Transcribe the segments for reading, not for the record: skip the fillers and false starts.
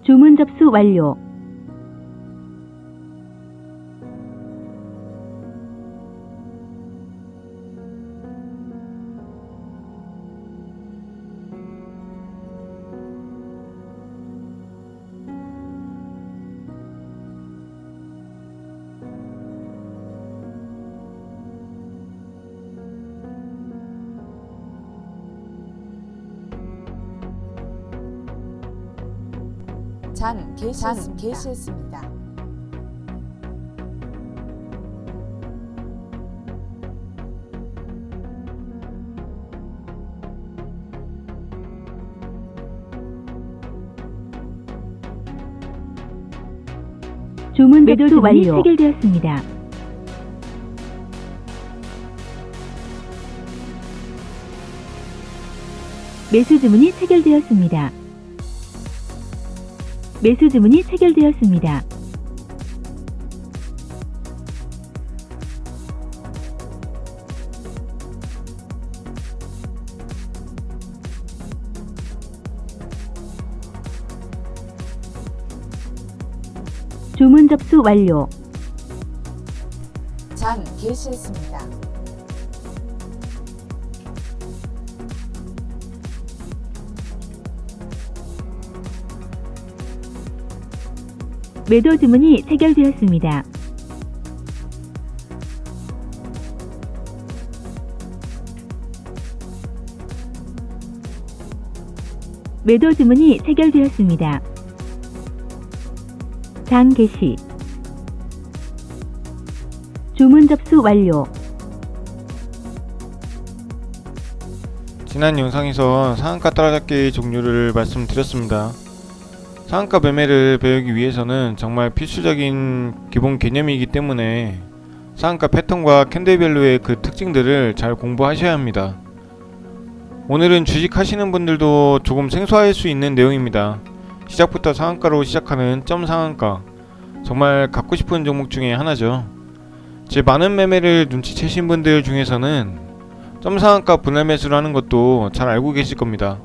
주문 접수 완료. 잔 개시했습니다. 주문 접수 완료. 체결되었습니다. 매수 주문이 체결되었습니다. 매수 주문이 체결되었습니다. 주문 접수 완료. 잔 개시했습니다. 매도 주문이 체결되었습니다. 매도 주문이 체결되었습니다. 장 개시. 주문 접수 완료. 지난 영상에서 상한가 따라잡기 종류를 말씀드렸습니다. 상한가 매매를 배우기 위해서는 정말 필수적인 기본 개념이기 때문에 상한가 패턴과 캔들밸류의 그 특징들을 잘 공부하셔야 합니다. 오늘은 주식 하시는 분들도 조금 생소할 수 있는 내용입니다. 시작부터 상한가로 시작하는 점 상한가, 정말 갖고 싶은 종목 중에 하나죠. 제 많은 매매를 눈치채신 분들 중에서는 점 상한가 분할 매수를 하는 것도 잘 알고 계실 겁니다.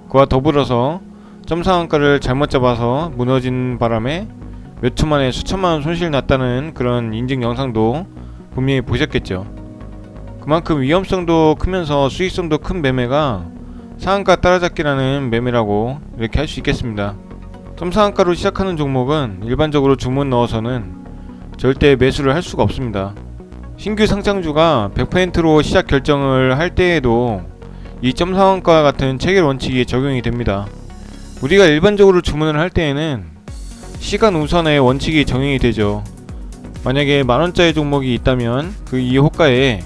그와 더불어서 점 상한가를 잘못 잡아서 무너진 바람에 몇 초 만에 수천만원 손실 났다는 그런 인증 영상도 분명히 보셨겠죠. 그만큼 위험성도 크면서 수익성도 큰 매매가 상한가 따라잡기라는 매매라고 이렇게 할 수 있겠습니다. 점 상한가로 시작하는 종목은 일반적으로 주문 넣어서는 절대 매수를 할 수가 없습니다. 신규 상장주가 100%로 시작 결정을 할 때에도 이 점 상한가와 같은 체결 원칙이 적용이 됩니다. 우리가 일반적으로 주문을 할 때에는 시간 우선의 원칙이 적용이 되죠. 만약에 만원짜리 종목이 있다면 그 이 호가에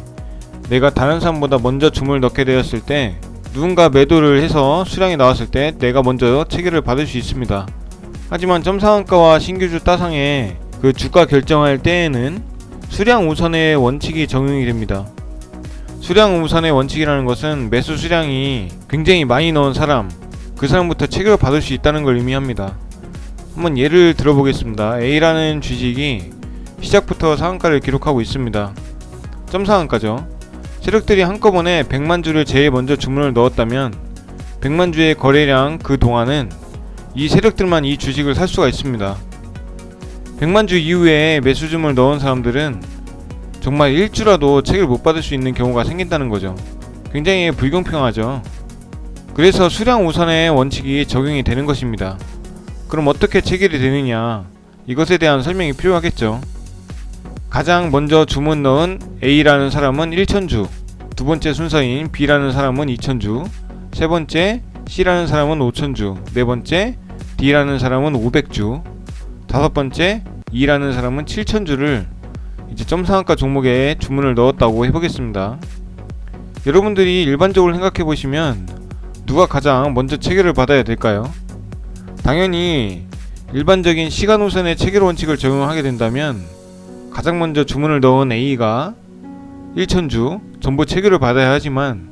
내가 다른 사람보다 먼저 주문을 넣게 되었을 때 누군가 매도를 해서 수량이 나왔을 때 내가 먼저 체결을 받을 수 있습니다. 하지만 점상한가와 신규주 따상의 그 주가 결정할 때에는 수량 우선의 원칙이 적용이 됩니다. 수량 우선의 원칙이라는 것은 매수 수량이 굉장히 많이 넣은 사람, 그 사람부터 체결을 받을 수 있다는 걸 의미합니다. 한번 예를 들어보겠습니다. A라는 주식이 시작부터 상한가를 기록하고 있습니다. 점상한가죠. 세력들이 한꺼번에 100만 주를 제일 먼저 주문을 넣었다면 100만 주의 거래량 그 동안은 이 세력들만 이 주식을 살 수가 있습니다. 100만 주 이후에 매수 주문을 넣은 사람들은 정말 1주라도 체결 못 받을 수 있는 경우가 생긴다는 거죠. 굉장히 불공평하죠. 그래서 수량 우선의 원칙이 적용이 되는 것입니다. 그럼 어떻게 체결이 되느냐, 이것에 대한 설명이 필요하겠죠. 가장 먼저 주문 넣은 A라는 사람은 1000주, 두 번째 순서인 B라는 사람은 2000주, 세 번째 C라는 사람은 5000주, 네 번째 D라는 사람은 500주, 다섯 번째 E라는 사람은 7000주를 이제 점상한가 종목에 주문을 넣었다고 해보겠습니다. 여러분들이 일반적으로 생각해보시면 누가 가장 먼저 체결을 받아야 될까요? 당연히 일반적인 시간 우선의 체결 원칙을 적용하게 된다면 가장 먼저 주문을 넣은 A가 1000주 전부 체결을 받아야 하지만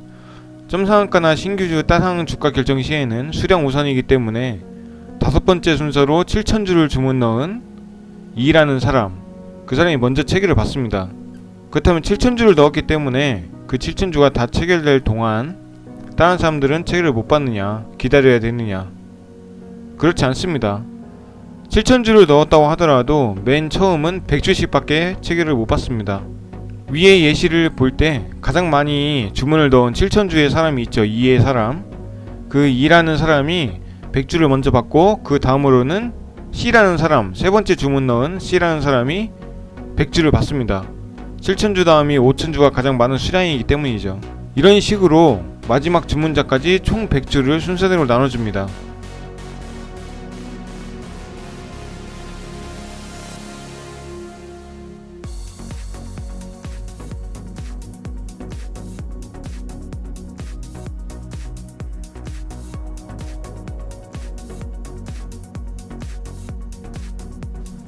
점상한가나 신규주 따상 주가 결정 시에는 수량 우선이기 때문에 다섯 번째 순서로 7000주를 주문 넣은 E라는 사람, 그 사람이 먼저 체결을 받습니다. 그렇다면 7000주를 넣었기 때문에 그 7000주가 다 체결될 동안 다른 사람들은 체결을 못 받느냐, 기다려야 되느냐? 그렇지 않습니다. 7,000주를 넣었다고 하더라도 맨 처음은 100주씩밖에 체결을 못 받습니다. 위의 예시를 볼 때 가장 많이 주문을 넣은 7,000주의 사람이 있죠. 2의 사람. 그 2라는 사람이 100주를 먼저 받고 그 다음으로는 C라는 사람, 세 번째 주문 넣은 C라는 사람이 100주를 받습니다. 7,000주 다음이 5,000주가 가장 많은 수량이기 때문이죠. 이런 식으로 마지막 주문자까지 총 100주를 순서대로 나눠줍니다.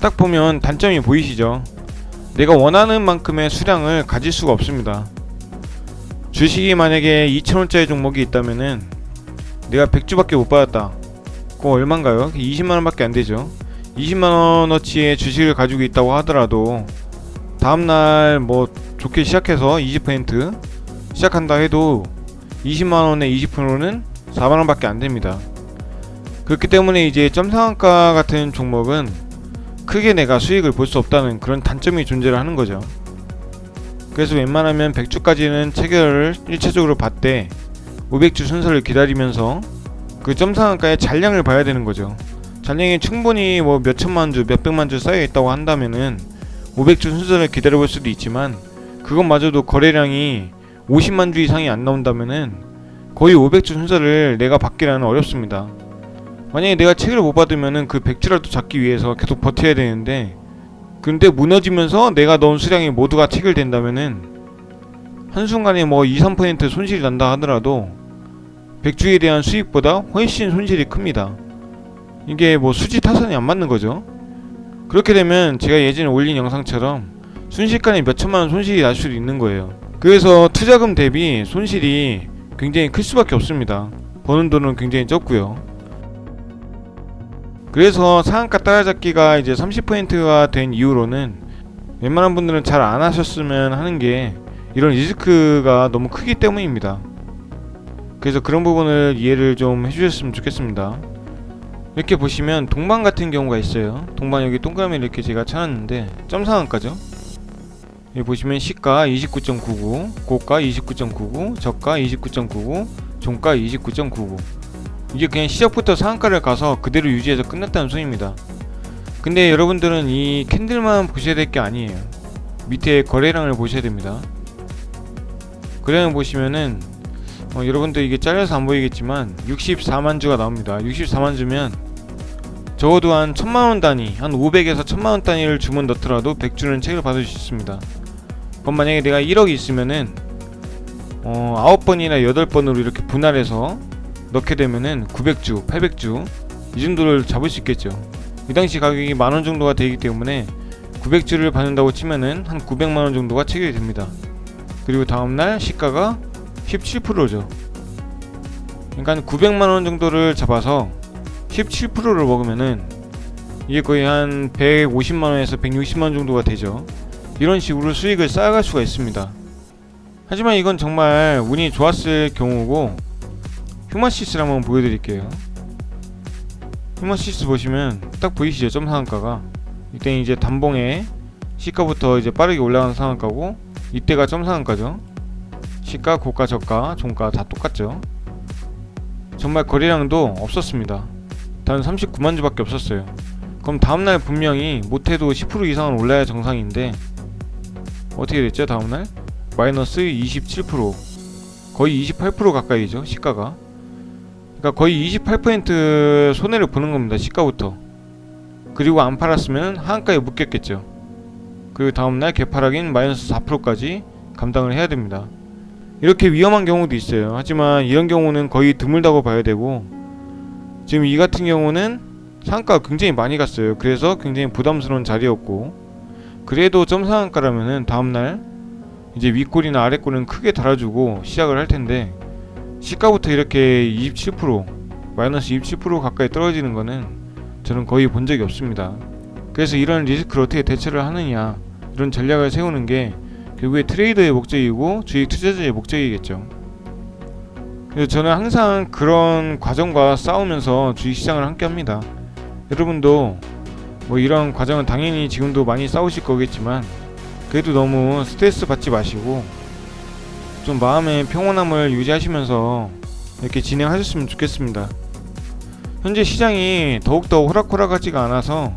딱 보면 단점이 보이시죠? 내가 원하는 만큼의 수량을 가질 수가 없습니다. 주식이 만약에 2,000원짜리 종목이 있다면은 내가 100주밖에 못 받았다. 그거 얼만가요? 20만원 밖에 안 되죠. 20만원어치의 주식을 가지고 있다고 하더라도 다음날 뭐 좋게 시작해서 20% 시작한다 해도 20만원의 20%는 4만원 밖에 안 됩니다. 그렇기 때문에 이제 점상한가 같은 종목은 크게 내가 수익을 볼 수 없다는 그런 단점이 존재를 하는 거죠. 그래서 웬만하면 100주까지는 체결을 1차적으로 받되 500주 순서를 기다리면서 그 점상한가의 잔량을 봐야 되는 거죠. 잔량이 충분히 뭐 몇천만 주, 몇백만 주 쌓여 있다고 한다면은 500주 순서를 기다려볼 수도 있지만 그것마저도 거래량이 50만 주 이상이 안 나온다면은 거의 500주 순서를 내가 받기라는 어렵습니다. 만약에 내가 책을 못 받으면은 그 100주라도 잡기 위해서 계속 버텨야 되는데, 근데 무너지면서 내가 넣은 수량이 모두가 체결된다면은 한순간에 뭐 2~3% 손실이 난다 하더라도 100주에 대한 수익보다 훨씬 손실이 큽니다. 이게 뭐 수지 타산이 안 맞는 거죠. 그렇게 되면 제가 예전에 올린 영상처럼 순식간에 몇천만원 손실이 날 수도 있는 거예요. 그래서 투자금 대비 손실이 굉장히 클 수밖에 없습니다. 버는 돈은 굉장히 적고요. 그래서 상한가 따라잡기가 이제 30%가 된 이후로는 웬만한 분들은 잘 안 하셨으면 하는 게 이런 리스크가 너무 크기 때문입니다. 그래서 그런 부분을 이해를 좀 해주셨으면 좋겠습니다. 이렇게 보시면 동반 같은 경우가 있어요. 동반 여기 동그라미 이렇게 제가 쳐놨는데 점상한가죠. 여기 보시면 시가 29.99, 고가 29.99, 저가 29.99, 종가 29.99. 이게 그냥 시작부터 상한가를 가서 그대로 유지해서 끝났다는 소리입니다. 근데 여러분들은 이 캔들만 보셔야 될 게 아니에요. 밑에 거래량을 보셔야 됩니다. 거래량 보시면은 여러분들 이게 잘려서 안 보이겠지만 64만 주가 나옵니다. 64만 주면 적어도 한 1000만원 단위, 한 500에서 1000만원 단위를 주문 넣더라도 100주는 책을 받을 수 있습니다. 그럼 만약에 내가 1억이 있으면은 9번이나 8번으로 이렇게 분할해서 넣게 되면은 900주, 800주 이 정도를 잡을 수 있겠죠. 이 당시 가격이 만원 정도가 되기 때문에 900주를 받는다고 치면은 한 900만원 정도가 체결이 됩니다. 그리고 다음날 시가가 17%죠. 그러니까 한 900만원 정도를 잡아서 17%를 먹으면은 이게 거의 한 150만원에서 160만원 정도가 되죠. 이런 식으로 수익을 쌓아갈 수가 있습니다. 하지만 이건 정말 운이 좋았을 경우고, 휴마시스를 한번 보여드릴게요. 휴마시스 보시면 딱 보이시죠? 점상한가가 이때 이제 단봉에 시가부터 이제 빠르게 올라가는 상한가고, 이때가 점상한가죠. 시가, 고가, 저가, 종가 다 똑같죠. 정말 거래량도 없었습니다. 단 39만 주밖에 없었어요. 그럼 다음날 분명히 못해도 10% 이상은 올라야 정상인데 어떻게 됐죠? 다음날 마이너스 27%, 거의 28% 가까이죠. 시가가. 그러니까 거의 28% 손해를 보는 겁니다. 시가부터. 그리고 안 팔았으면 하한가에 묶였겠죠. 그리고 다음날 개파락인 마이너스 4%까지 감당을 해야 됩니다. 이렇게 위험한 경우도 있어요. 하지만 이런 경우는 거의 드물다고 봐야 되고, 지금 이 같은 경우는 상한가가 굉장히 많이 갔어요. 그래서 굉장히 부담스러운 자리였고, 그래도 점상한가라면은 다음날 이제 윗골이나 아랫골은 크게 달아주고 시작을 할 텐데, 시가부터 이렇게 27%, 마이너스 27% 가까이 떨어지는 거는 저는 거의 본 적이 없습니다. 그래서 이런 리스크를 어떻게 대처를 하느냐, 이런 전략을 세우는 게 결국에 트레이더의 목적이고 주식 투자자의 목적이겠죠. 그래서 저는 항상 그런 과정과 싸우면서 주식시장을 함께 합니다. 여러분도 뭐 이런 과정은 당연히 지금도 많이 싸우실 거겠지만 그래도 너무 스트레스 받지 마시고 좀 마음의 평온함을 유지하시면서 이렇게 진행하셨으면 좋겠습니다. 현재 시장이 더욱더 호락호락하지가 않아서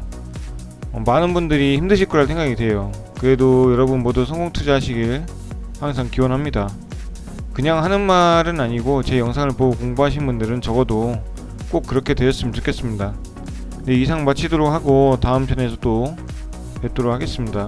많은 분들이 힘드실 거라 생각이 돼요. 그래도 여러분 모두 성공 투자하시길 항상 기원합니다. 그냥 하는 말은 아니고 제 영상을 보고 공부하신 분들은 적어도 꼭 그렇게 되었으면 좋겠습니다. 네, 이상 마치도록 하고 다음 편에서 또 뵙도록 하겠습니다.